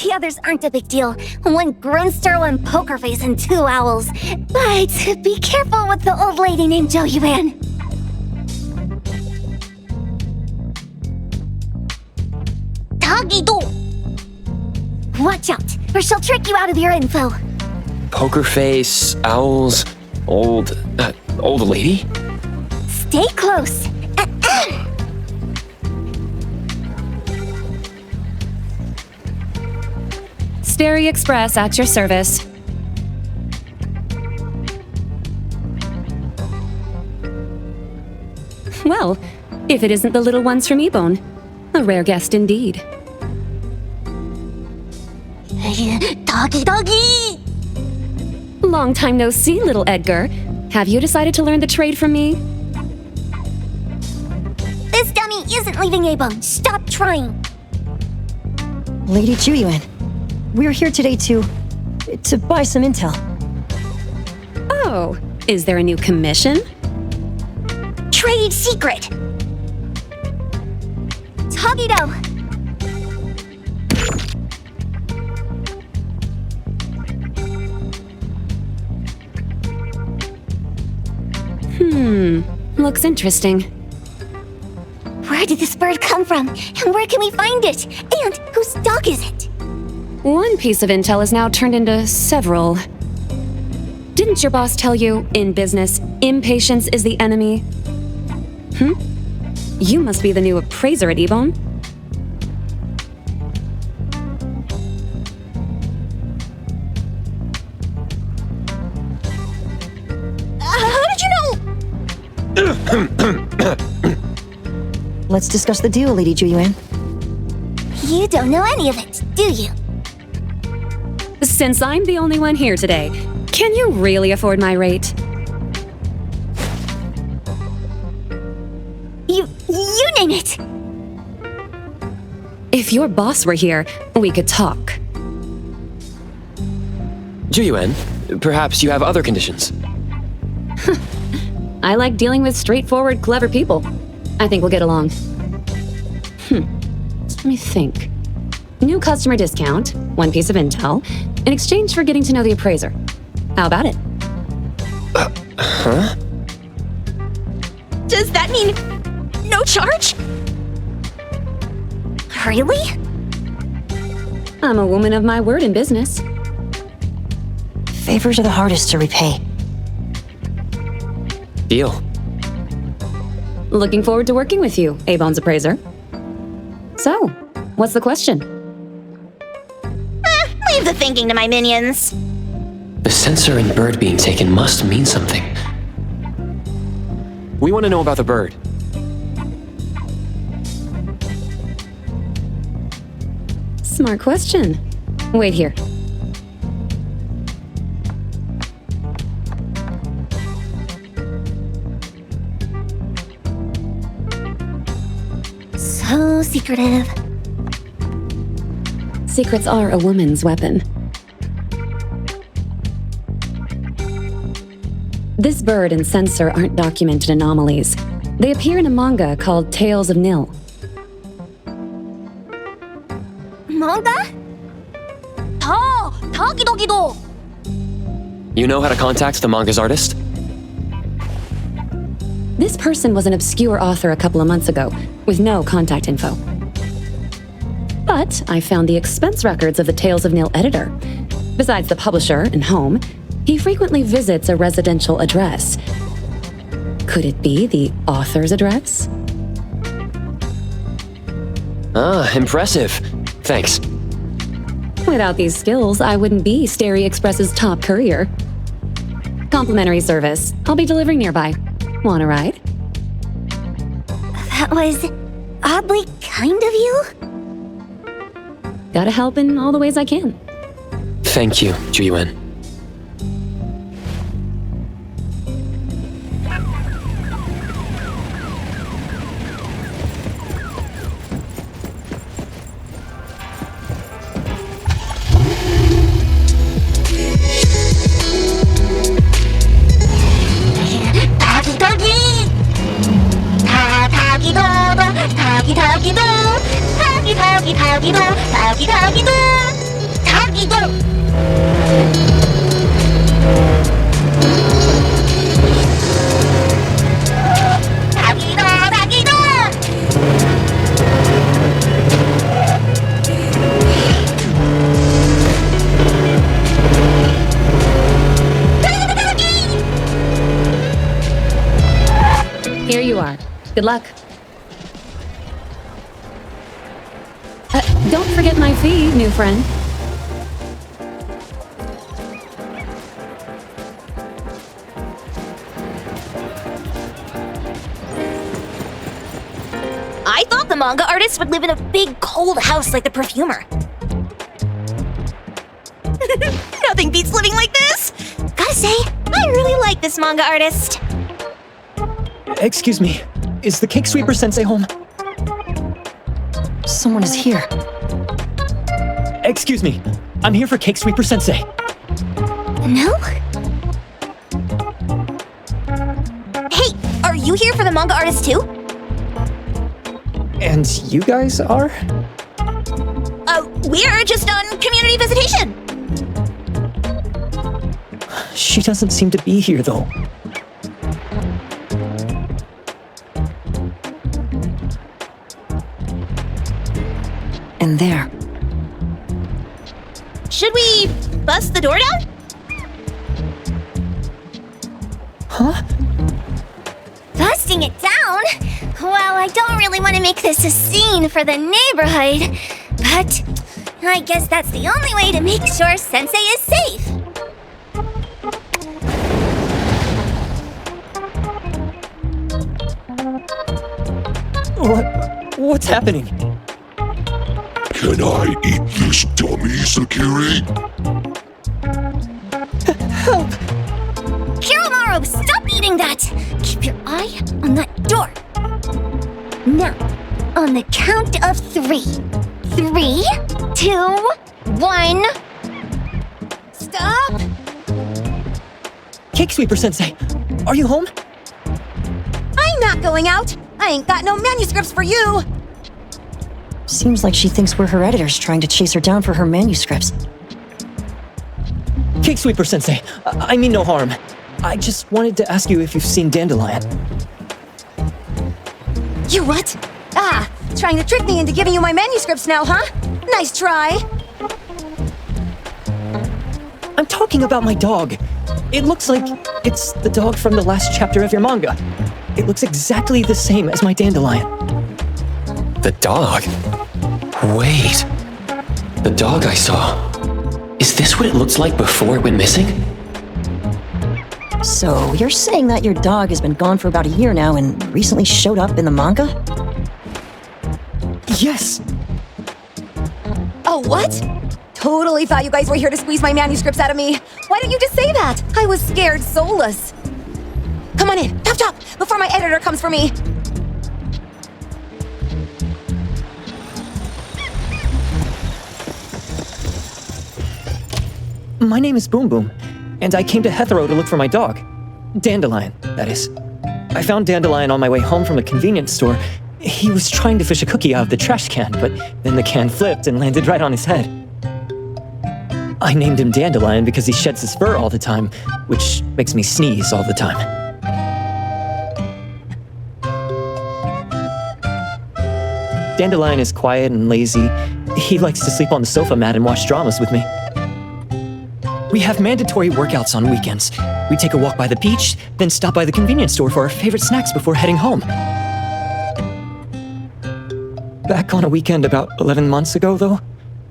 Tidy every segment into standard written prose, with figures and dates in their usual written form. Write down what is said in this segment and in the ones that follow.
The others aren't a big deal. One grunster, one poker face, and two owls. But be careful with the old lady named Jo Yuan. Tagido! Watch out, or she'll trick you out of your info. Poker face, owls, old lady? Stay close. Sterry Express at your service. Well, if it isn't the little ones from Ebone, a rare guest indeed. Doggy! Long time no see, little Edgar. Have you decided to learn the trade from me? This dummy isn't leaving Ebone. Stop trying. Lady Chuyuan, we're here today to buy some intel. Oh, is there a new commission? Trade secret. Tagido. Looks interesting. Where did this bird come from? And where can we find it? And whose dog is it? One piece of intel is now turned into several. Didn't your boss tell you, in business, impatience is the enemy? You must be the new appraiser at Ebone. How did you know? Let's discuss the deal, Lady Chuyuan. You don't know any of it, do you? Since I'm the only one here today, can you really afford my rate? You name it! If your boss were here, we could talk. Juyuan, perhaps you have other conditions. I like dealing with straightforward, clever people. I think we'll get along. Let me think. New customer discount, one piece of intel, in exchange for getting to know the appraiser. How about it? Huh? Does that mean no charge? Really? I'm a woman of my word in business. Favors are the hardest to repay. Deal. Looking forward to working with you, Ebone's appraiser. So, what's the question? Leave the thinking to my minions. The sensor and bird being taken must mean something. We want to know about the bird. Smart question. Wait here. So secretive. Secrets are a woman's weapon. This bird and sensor aren't documented anomalies. They appear in a manga called Tales of Nil. Manga? Tagido. You know how to contact the manga's artist? This person was an obscure author a couple of months ago, with no contact info. But I found the expense records of the Tales of Nil editor. Besides the publisher and home, He frequently visits a residential address. Could it be the author's address? Ah, impressive. Thanks. Without these skills, I wouldn't be Stary Express's top courier. Complimentary service. I'll be delivering nearby. Want a ride? That was oddly kind of you. Gotta help in all the ways I can. Thank you, Juyuan. Here you are. Good luck. Don't forget my fee, new friend. I thought the manga artist would live in a big cold house like the perfumer. Nothing beats living like this! Gotta say, I really like this manga artist. Excuse me, is the Cake Sweeper Sensei home? Someone is here. Excuse me, I'm here for Cake Sweeper Sensei. No? Hey, are you here for the manga artist too? And you guys are? We're just on community visitation. She doesn't seem to be here though. And there. Should we bust the door down? Huh? Busting it down? Well, I don't really want to make this a scene for the neighborhood, but I guess that's the only way to make sure Sensei is safe. What's happening? Can I eat this dummy, Sakiri? Help! Kiromaru, stop eating that! Keep your eye on that door. Now, on the count of 3. 3, 2, 1. Stop! Cake Sweeper Sensei, are you home? I'm not going out! I ain't got no manuscripts for you! Seems like she thinks we're her editors trying to chase her down for her manuscripts. Cake Sweeper Sensei, I mean no harm. I just wanted to ask you if you've seen Dandelion. You what? Ah, trying to trick me into giving you my manuscripts now, huh? Nice try. I'm talking about my dog. It looks like it's the dog from the last chapter of your manga. It looks exactly the same as my Dandelion. The dog? Wait. The dog I saw. Is this what it looked like before it went missing? So, you're saying that your dog has been gone for about a year now and recently showed up in the manga? Yes! Oh, what? Totally thought you guys were here to squeeze my manuscripts out of me. Why didn't you just say that? I was scared soulless. Come on in, chop chop, before my editor comes for me. My name is Boom Boom, and I came to Hethero to look for my dog. Dandelion, that is. I found Dandelion on my way home from a convenience store. He was trying to fish a cookie out of the trash can, but then the can flipped and landed right on his head. I named him Dandelion because he sheds his fur all the time, which makes me sneeze all the time. Dandelion is quiet and lazy. He likes to sleep on the sofa mat and watch dramas with me. We have mandatory workouts on weekends. We take a walk by the beach, then stop by the convenience store for our favorite snacks before heading home. Back on a weekend about 11 months ago, though,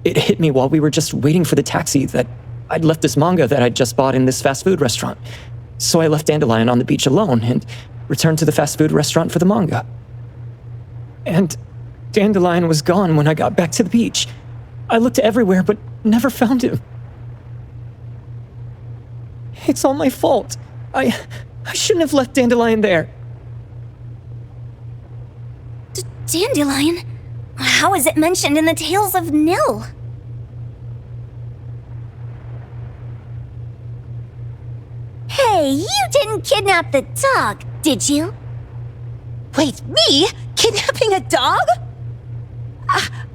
it hit me while we were just waiting for the taxi that I'd left this manga that I'd just bought in this fast food restaurant. So I left Dandelion on the beach alone and returned to the fast food restaurant for the manga. And Dandelion was gone when I got back to the beach. I looked everywhere but never found him. It's all my fault. I shouldn't have left Dandelion there. Dandelion? How is it mentioned in the Tales of Nil? Hey, you didn't kidnap the dog, did you? Wait, me? Kidnapping a dog?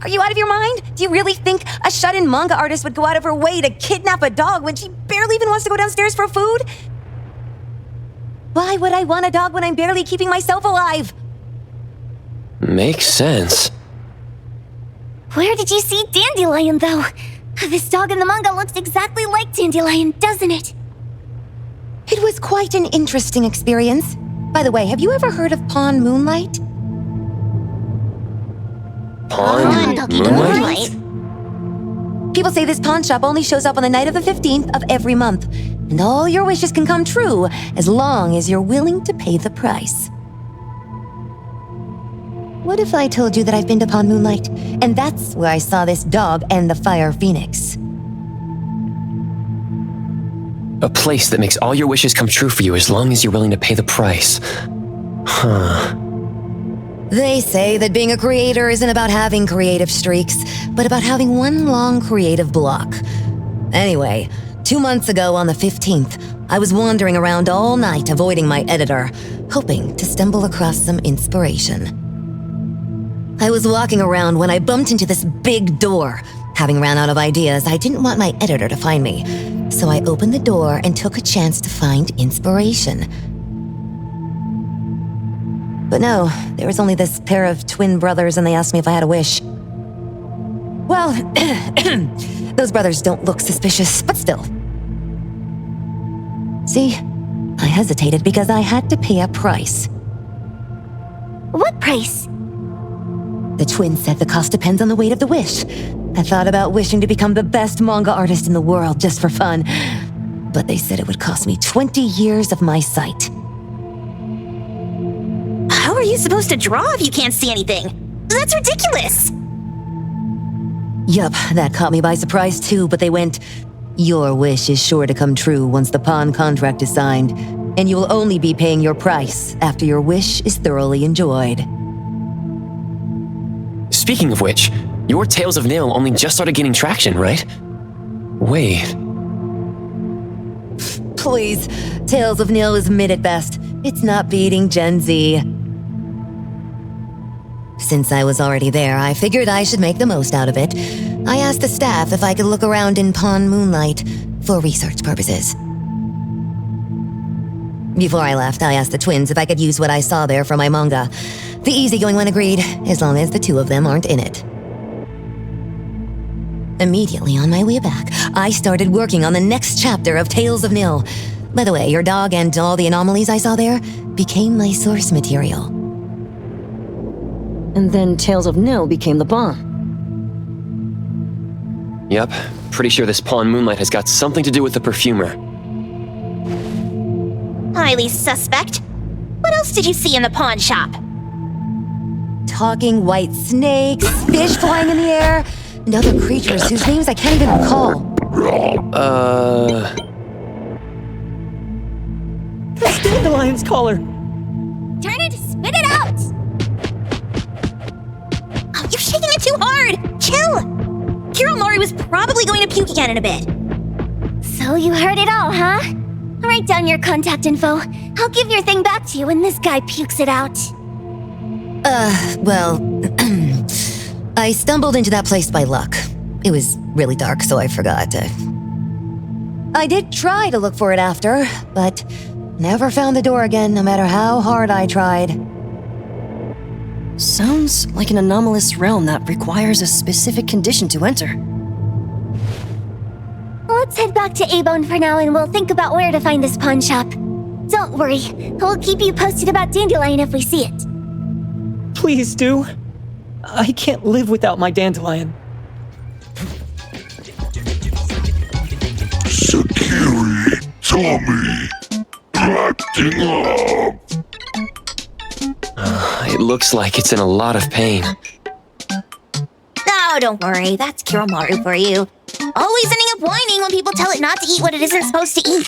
Are you out of your mind? Do you really think a shut-in manga artist would go out of her way to kidnap a dog when she barely even wants to go downstairs for food? Why would I want a dog when I'm barely keeping myself alive? Makes sense. Where did you see Dandelion, though? This dog in the manga looks exactly like Dandelion, doesn't it? It was quite an interesting experience. By the way, have you ever heard of Pawn Moonlight? Pawn Moonlight? People say this pawn shop only shows up on the night of the 15th of every month, and all your wishes can come true as long as you're willing to pay the price. What if I told you that I've been to Pawn Moonlight, and that's where I saw this dog and the fire phoenix? A place that makes all your wishes come true for you as long as you're willing to pay the price. Huh. They say that being a creator isn't about having creative streaks, but about having one long creative block. Anyway, 2 months ago on the 15th, I was wandering around all night avoiding my editor, hoping to stumble across some inspiration. I was walking around when I bumped into this big door. Having ran out of ideas, I didn't want my editor to find me, so I opened the door and took a chance to find inspiration. But no, there was only this pair of twin brothers and they asked me if I had a wish. Well, those brothers don't look suspicious, but still. See, I hesitated because I had to pay a price. What price? The twins said the cost depends on the weight of the wish. I thought about wishing to become the best manga artist in the world just for fun, but they said it would cost me 20 years of my sight. How are you supposed to draw if you can't see anything? That's ridiculous! Yup, that caught me by surprise too, but they went, "Your wish is sure to come true once the pawn contract is signed, and you'll only be paying your price after your wish is thoroughly enjoyed." Speaking of which, your Tales of Nil only just started gaining traction, right? Wait. Please, Tales of Nil is mid at best. It's not beating Gen Z. Since I was already there, I figured I should make the most out of it. I asked the staff if I could look around in Pawn Moonlight for research purposes. Before I left, I asked the twins if I could use what I saw there for my manga. The easygoing one agreed, as long as the two of them aren't in it. Immediately on my way back, I started working on the next chapter of Tales of Nil. By the way, your dog and all the anomalies I saw there became my source material. And then Tales of Nil became the bomb. Yep, pretty sure this Pawn Moonlight has got something to do with the perfumer. Highly suspect. What else did you see in the pawn shop? Talking white snakes, fish flying in the air, and other creatures whose names I can't even recall. That's Dandelion's collar! Turn it, spit it out! Oh, you're shaking it too hard! Chill! Hiromori was probably going to puke again in a bit. So you heard it all, huh? Write down your contact info. I'll give your thing back to you when this guy pukes it out. Well, I stumbled into that place by luck. It was really dark, so I forgot to... I did try to look for it after, but never found the door again, no matter how hard I tried. Sounds like an anomalous realm that requires a specific condition to enter. let's head back to A-Bone for now and we'll think about where to find this pawn shop. Don't worry, we'll keep you posted about Dandelion if we see it. Please do. I can't live without my dandelion. Security Tommy, acting up. It looks like it's in a lot of pain. Oh, don't worry, that's Kiromaru for you. Always ending up whining when people tell it not to eat what it isn't supposed to eat.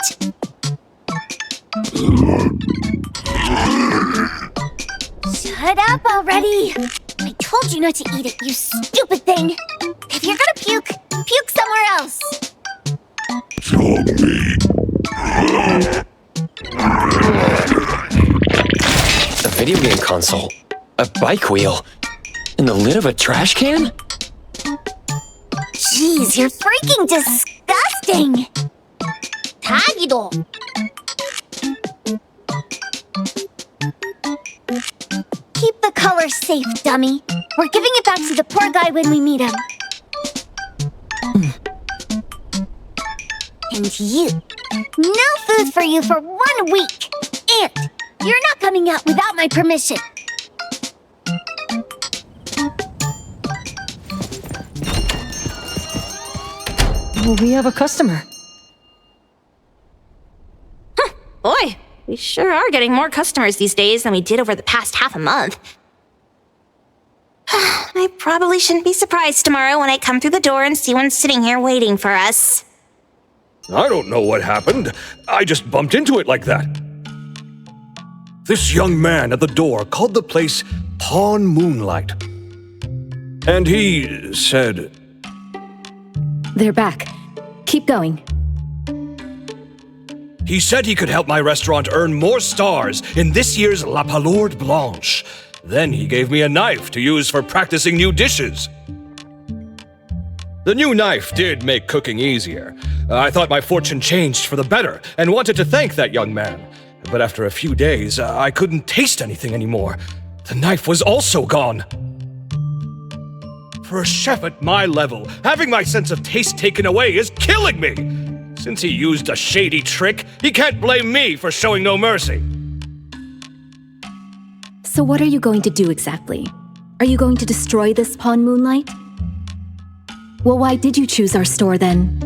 Shut up already! I told you not to eat it, you stupid thing! If you're gonna puke, puke somewhere else! Tommy. A video game console, a bike wheel, and the lid of a trash can? Jeez, you're freaking disgusting! Tagido! Keep the color safe, dummy. We're giving it back to the poor guy when we meet him. And you. No food for you for 1 week. And you're not coming out without my permission. Well, we have a customer. Boy, we sure are getting more customers these days than we did over the past half a month. I probably shouldn't be surprised tomorrow when I come through the door and see one sitting here waiting for us. I don't know what happened. I just bumped into it like that. This young man at the door called the place Pawn Moonlight. And he said... They're back. Keep going. He said he could help my restaurant earn more stars in this year's La Palourde Blanche. Then he gave me a knife to use for practicing new dishes. The new knife did make cooking easier. I thought my fortune changed for the better and wanted to thank that young man. But after a few days, I couldn't taste anything anymore. The knife was also gone. For a chef at my level, having my sense of taste taken away is killing me. Since he used a shady trick, he can't blame me for showing no mercy. So what are you going to do exactly? Are you going to destroy this Pawn Moonlight? Well, why did you choose our store then?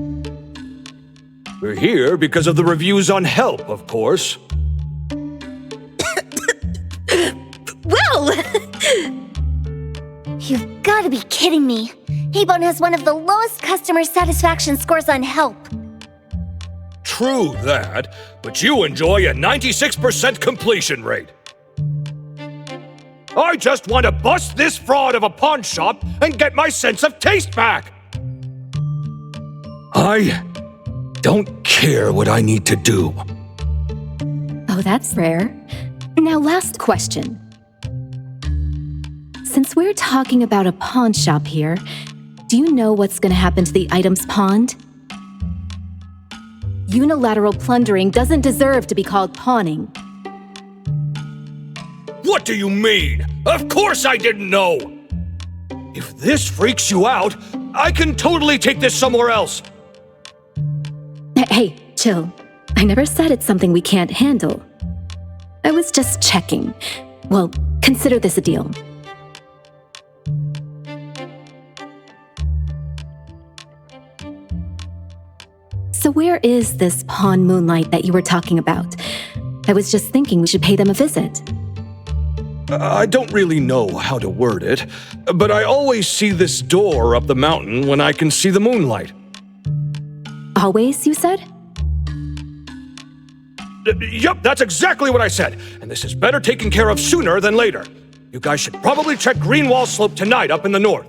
We're here because of the reviews on Help, of course. Well! You've got to be kidding me. A-Bone has one of the lowest customer satisfaction scores on Help. True that, but you enjoy a 96% completion rate. I just want to bust this fraud of a pawn shop and get my sense of taste back. I don't care what I need to do. Oh, that's rare. Now, last question. Since we're talking about a pawn shop here, do you know what's going to happen to the items pawned? Unilateral plundering doesn't deserve to be called pawning. What do you mean? Of course I didn't know! If this freaks you out, I can totally take this somewhere else. Hey, chill. I never said it's something we can't handle. I was just checking. Well, consider this a deal. So where is this Pawn Moonlight that you were talking about? I was just thinking we should pay them a visit. I don't really know how to word it, but I always see this door up the mountain when I can see the moonlight. Always, you said? Yup, that's exactly what I said, and this is better taken care of sooner than later. You guys should probably check Greenwall Slope tonight up in the north.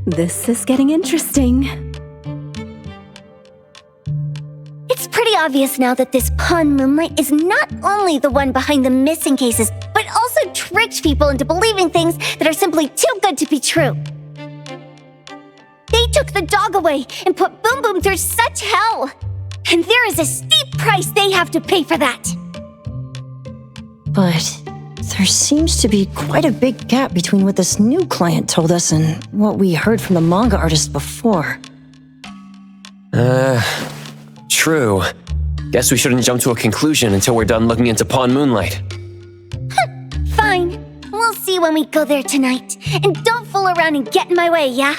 This is getting interesting. It's pretty obvious now that this Pawn Moonlight is not only the one behind the missing cases, but also tricked people into believing things that are simply too good to be true. They took the dog away and put Boom Boom through such hell. And there is a steep price they have to pay for that. But There seems to be quite a big gap between what this new client told us and what we heard from the manga artist before. True. Guess we shouldn't jump to a conclusion until we're done looking into Pawn Moonlight. Fine. We'll see when we go there tonight. And don't fool around and get in my way, yeah?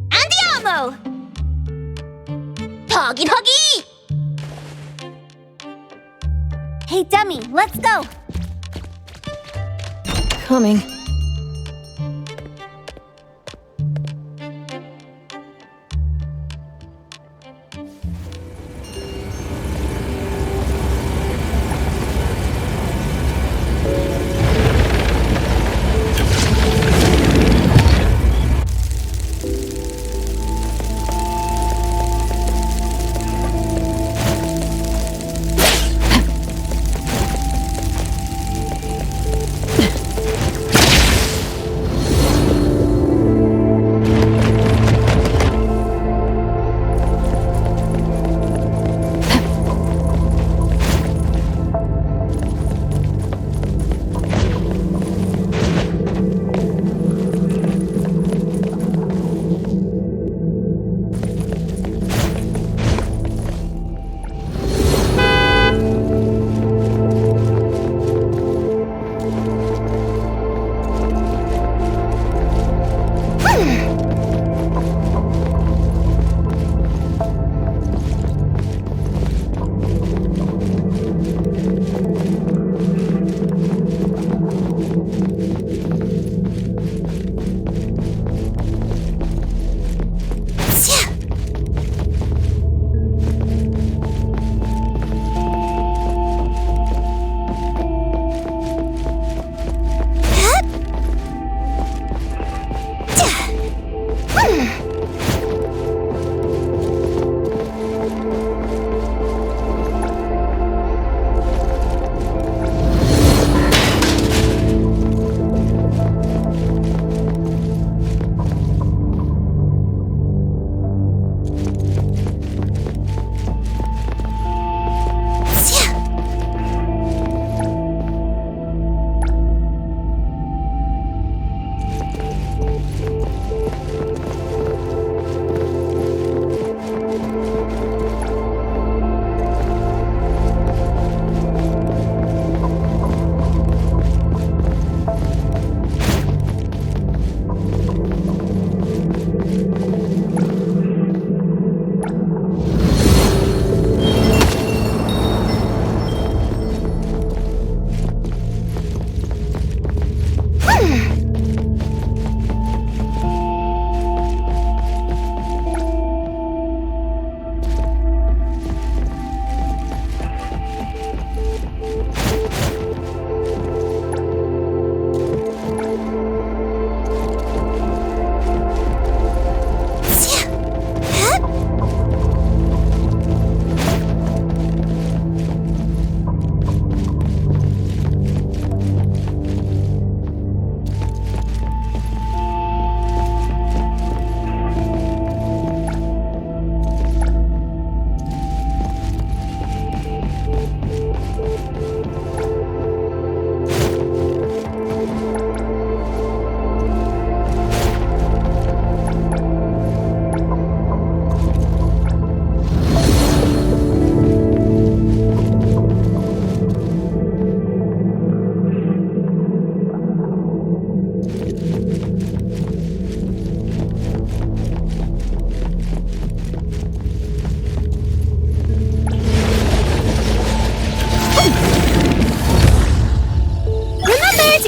Andiamo! Huggy huggy! Hey, dummy, let's go. Coming.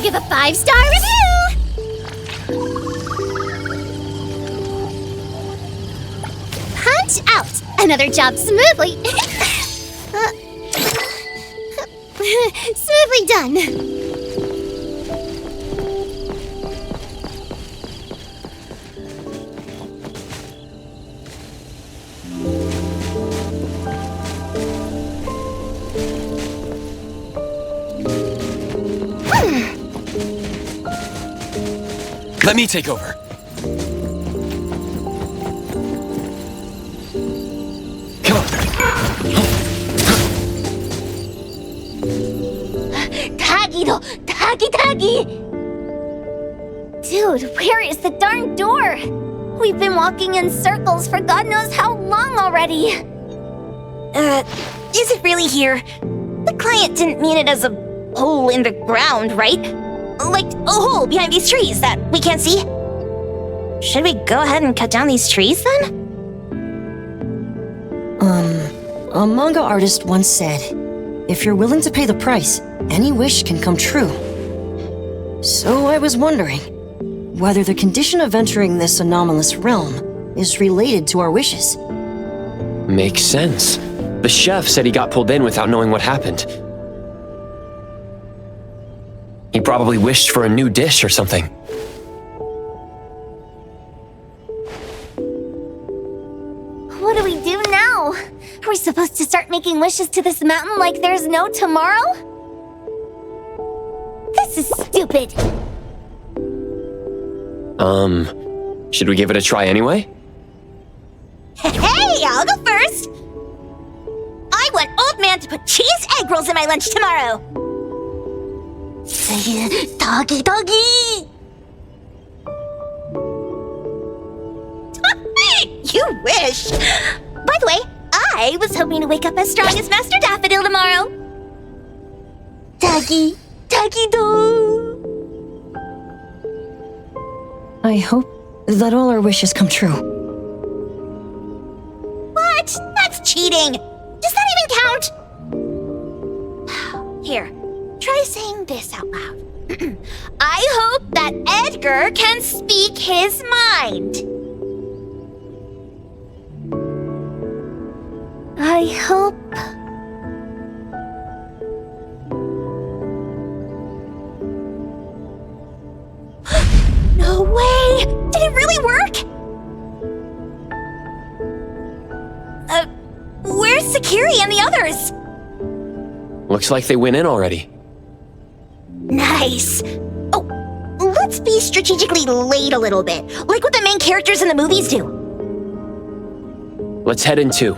give a 5-star review! Punch out! Another job smoothly... smoothly done. Let me take over. Come on. Tagido, tagi. Dude, where is the darn door? We've been walking in circles for God knows how long already. Is it really here? The client didn't mean it as a hole in the ground, right? Like a hole behind these trees that we can't see? Should we go ahead and cut down these trees then? A manga artist once said, if you're willing to pay the price, any wish can come true. So I was wondering whether the condition of entering this anomalous realm is related to our wishes. Makes sense. The chef said he got pulled in without knowing what happened. He probably wished for a new dish or something. What do we do now? Are we supposed to start making wishes to this mountain like there's no tomorrow? This is stupid. Should we give it a try anyway? Hey, I'll go first! I want Old Man to put cheese egg rolls in my lunch tomorrow! Doggy. You wish! By the way, I was hoping to wake up as strong as Master Daffodil tomorrow! Doggy do. I hope that all our wishes come true. What? That's cheating! Does that even count? Here, try saying this out loud. I hope that Edgar can speak his mind. I hope... No way! Did it really work? Where's Sakiri and the others? Looks like they went in already. Nice. Oh, let's be strategically late a little bit, like what the main characters in the movies do. Let's head in too.